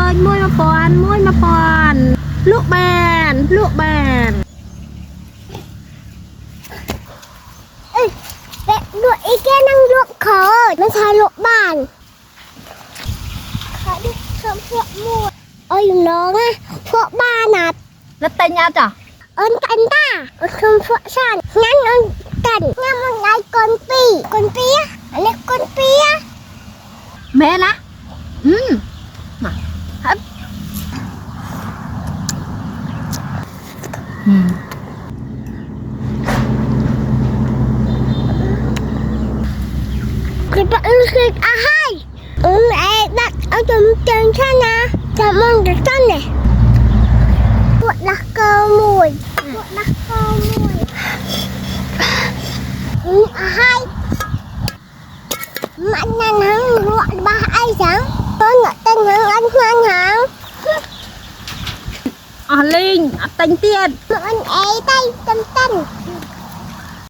ơi muối mà pòn lụa bàn ê mẹ lụa ý kia năng lụa khó nó thay lụa bàn khó đi không phượng mua ôi nó á phượng ba nạt rất tay nhau chả ơn cảnh ta không phượng sàn nhắn ơn cảnh nhắn một ngày con pía anh ấy con pía mẹ lá mà hấp thì bạn ơi hai mẹ đặt ở trong chân xa nè cảm ơn được chân này cuộn lạc cơ mùi hai mạnh nhanh hắn ruộng ba ai sáng con ngựa tên hắn ăn ngon hắn Linh tanh tiền anh ấy tay tâm